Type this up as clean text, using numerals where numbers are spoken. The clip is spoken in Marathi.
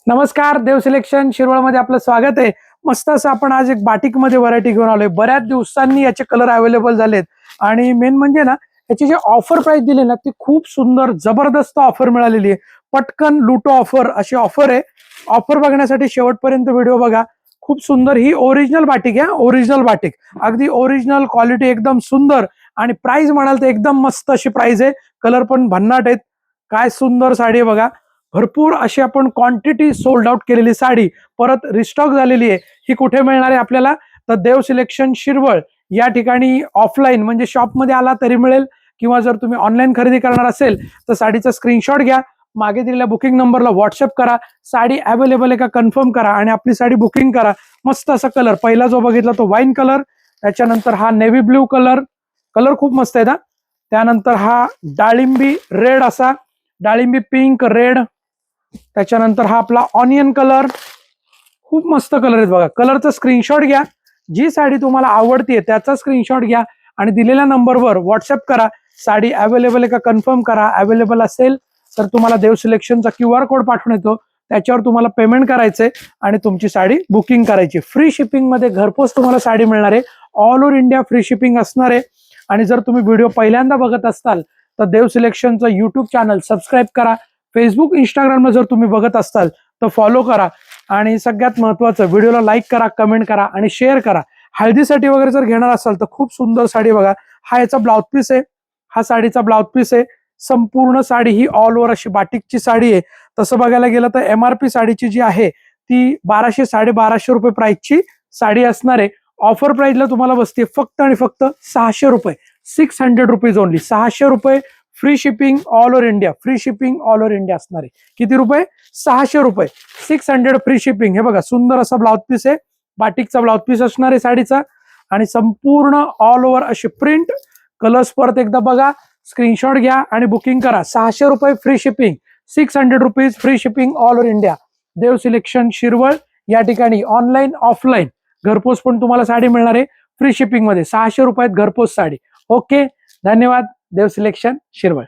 नमस्कार, देव सिलेक्शन शिरवळ मध्ये आपलं स्वागत आहे। मस्त असं आपण आज एक बाटिक मध्ये व्हरायटी घेऊन आलोय। बऱ्याच दिवसांनी याचे कलर अवेलेबल झालेत आणि मेन म्हणजे ना याची जी ऑफर प्राइस दिली ना ती खूप सुंदर जबरदस्त ऑफर मिळालेली आहे। पटकन लुटो ऑफर अशी ऑफर आहे। ऑफर बघण्यासाठी शेवटपर्यंत व्हिडिओ बघा। खूप सुंदर ही ओरिजिनल बाटिक आहे, ओरिजिनल बाटिक, अगदी ओरिजिनल क्वालिटी, एकदम सुंदर आणि प्राइस म्हणाल तर एकदम मस्त अशी प्राइस आहे। कलर पण भन्नाट आहेत। काय सुंदर साडी आहे बघा। भरपूर अशी आपण क्वांटिटी सोल्ड आउट केलेली साडी परत रिस्टॉक झालेली आहे। ही कुठे मिळणार आहे आपल्याला? तर देव सिलेक्शन शिरवळ या ठिकाणी ऑफलाईन म्हणजे शॉपमध्ये आला तरी मिळेल, किंवा जर तुम्ही ऑनलाईन खरेदी करणार असेल तर साडीचा स्क्रीनशॉट घ्या, मागे दिलेल्या बुकिंग नंबरला व्हॉट्सअप करा, साडी अवेलेबल आहे का कन्फर्म करा आणि आपली साडी बुकिंग करा। मस्त असा कलर, पहिला जो बघितला तो वाईन कलर, त्याच्यानंतर हा नेव्ही ब्ल्यू कलर, कलर खूप मस्त आहे ना। त्यानंतर हा डाळिंबी रेड, असा डाळिंबी पिंक रेड, त्याच्यानंतर हा आपला ऑनियन कलर, खूप मस्त कलर आहेत बघा। कलरचा स्क्रीनशॉट घ्या, जी साडी तुम्हाला आवडते त्याचा स्क्रीनशॉट घ्या आणि दिलेल्या नंबरवर व्हॉट्सअप करा। साडी अवेलेबल आहे का कन्फर्म करा, अवेलेबल असेल तर तुम्हाला देव सिलेक्शनचा QR कोड पाठवून येतो, त्याच्यावर तुम्हाला पेमेंट करायचंय आणि तुमची साडी बुकिंग करायची। फ्री शिपिंग मध्ये घरपोच तुम्हाला साडी मिळणार आहे। All over India free shipping असणार आहे। आणि जर तुम्ही व्हिडिओ पहिल्यांदा बघत असाल तर देव सिलेक्शनचं यूट्यूब चॅनल सबस्क्राईब करा। फेसबुक इंस्टाग्रामला जर तुम्ही बघत असाल तर फॉलो करा आणि सगळ्यात महत्त्वाचं व्हिडिओला लाईक करा, कमेंट करा आणि शेअर करा। हळदीसाठी वगैरे जर घेणार असाल तर खूप सुंदर साडी बघा। हा याचा ब्लाउज पीस आहे, हा साडीचा ब्लाउज पीस आहे। संपूर्ण साडी ही ऑल ओव्हर अशी बाटिकची साडी आहे। तसं बघायला गेलं तर MRP साडीची जी आहे ती 1200 1250 रुपये प्राइसची साडी असणार आहे। ऑफर प्राइसला तुम्हाला बसते फक्त आणि फक्त 600 रुपये, 600 रुपीज ओनली। 600 रुपये free shipping all over India, free shipping all over India असणार आहे। किती रुपये? 600 रुपये, 600 फ्री शिपिंग। हे बघा सुंदर असा ब्लाउज पीस आहे, बाटिकचा ब्लाउज पीस असणार आहे साडीचा आणि संपूर्ण ऑल ओव्हर अशी प्रिंट। कलर्स परत एकदा बघा, स्क्रीनशॉट घ्या आणि बुकिंग करा। 600 रुपये free shipping, 600 rupees free shipping all over India. Dev selection Shirwal या ठिकाणी ऑनलाईन ऑफलाईन घरपोच पण तुम्हाला साडी मिळणार आहे फ्री शिपिंग मध्ये। 600 रुपयात घरपोच साडी। ओके, धन्यवाद। देव सिलेक्शन शिरवळ।